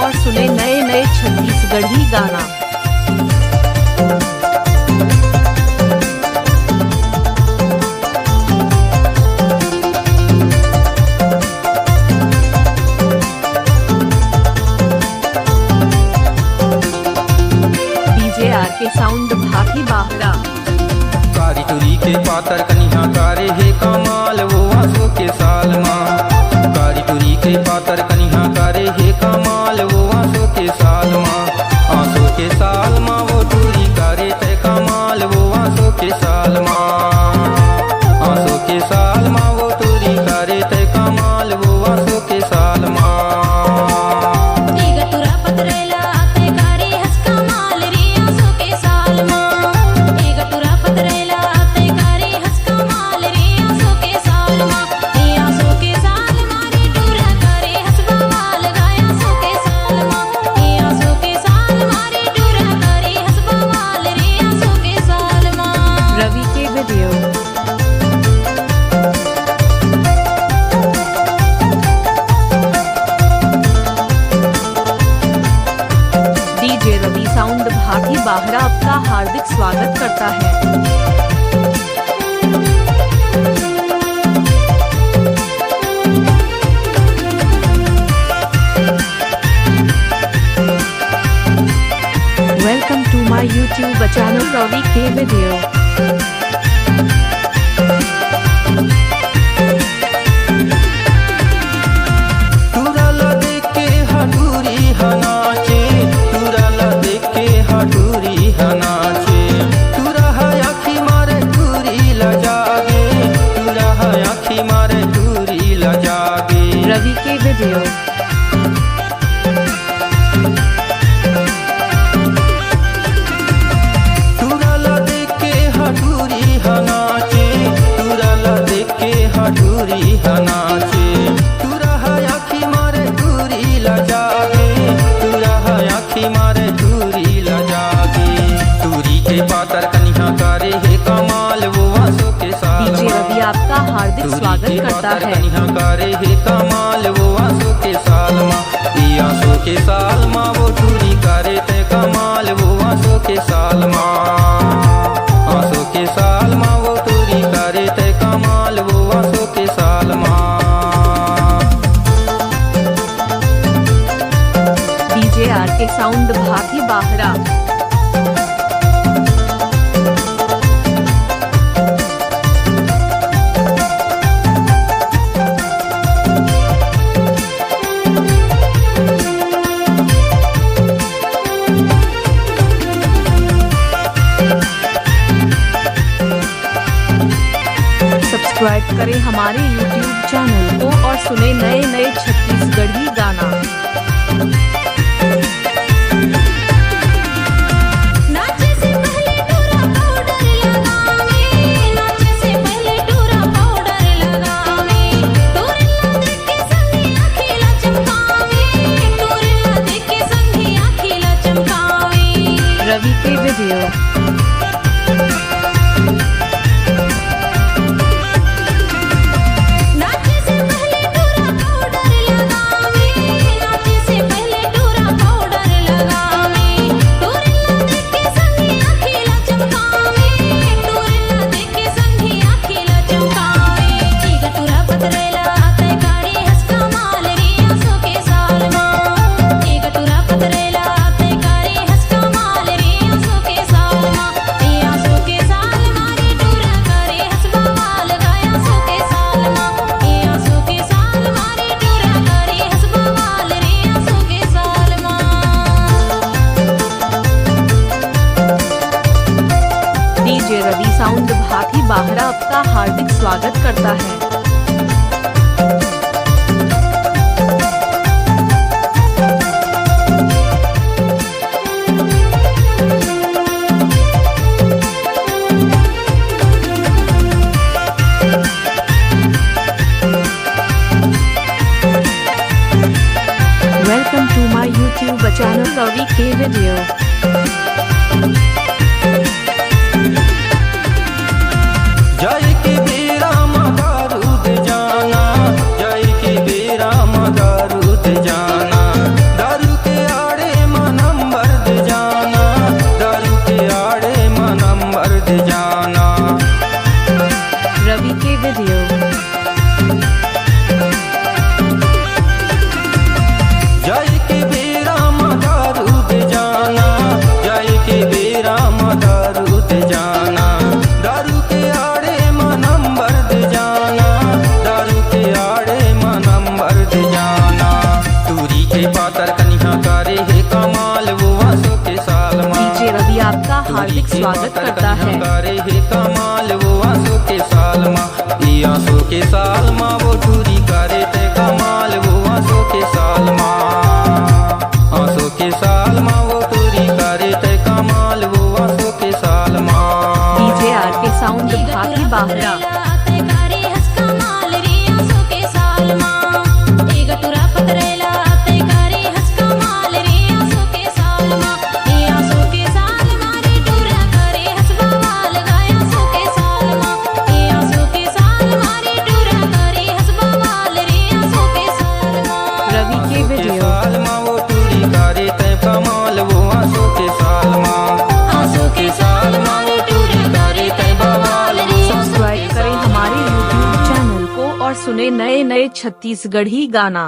और सुने नए नए छत्तीसगढ़ी गाना। डीजे आर के साउंड भाभी बाहरा। कारी तुरी के पातर कनिहा कारे हे कमाल वो आंसू के साल माँ। कारी तुरी के पातर कनिहा कारे हे कमाल वो आंसू के साल माँ। आंसू के साल माँ वो तुरी कारे ते कमाल वो आंसू के साल माँ। आंसू के साल माँ वो तुरी कारे ते कमाल वो आंसू के साल माँ। डीजे रवि साउंड भाभी बाहरा आपका हार्दिक स्वागत करता है। वेलकम टू माय यूट्यूब चैनल रवि के वीडियो। रवि के वीडियो। तुराला देख के हटूरी हनाचे, तुराला देख के हटूरी हनाचे। तुरा आखी मारे दूरी लजागे, तुरा आखी मारे दूरी लजागे। तुरी के पातर कनिहा कारे हे कमाल वो आंसू के साल। डीजे रवि आपका हार्दिक स्वागत करता है। कनिहा कारे हे कमाल वो आंसू के साल माँ। ये आंसू के साल माँ वो तुरी कारे ते कमाल वो आंसू के साल माँ। आंसू के साल माँ वो तुरी कारे ते कमाल वो आंसू के साल माँ। डीजे आर के साउंड भाभी बाहरा। सब्सक्राइब करें हमारे YouTube चैनल को और सुने नए नए छत्तीसगढ़ी गाना। रवि के वीडियो। डीजे रवि साउंड भाभी बाहरा आपका हार्दिक स्वागत करता है। वेलकम टू माय यूट्यूब चैनल रवि के वीडियो। जय के बेरा मदारूद जाना, जय के बेरा मदारूद जाना। दारू के कन्हा करे है कमाल वो आंसू के साल माँ। डीजे रवि आपका हार्दिक स्वागत करता है। करे है कमाल वो आंसू के साल माँ। ये आंसू के साल माँ वो टूरी करे ते कमाल वो आंसू के साल माँ। आंसू के साल माँ वो टूरी करे ते कमाल वो आंसू के साल माँ। डीजे आर के साउंड भागी बाहरा। रवि के वीडियो साल माँ वो टूरी करे ते कमाल वो आंसू के साल माँ। आंसू के साल माँ वो टूरी करे ते बवाल वो आंसू के सब्सक्राइब करें हमारे YouTube चैनल को और सुने नए नए छत्तीसगढ़ी गाना।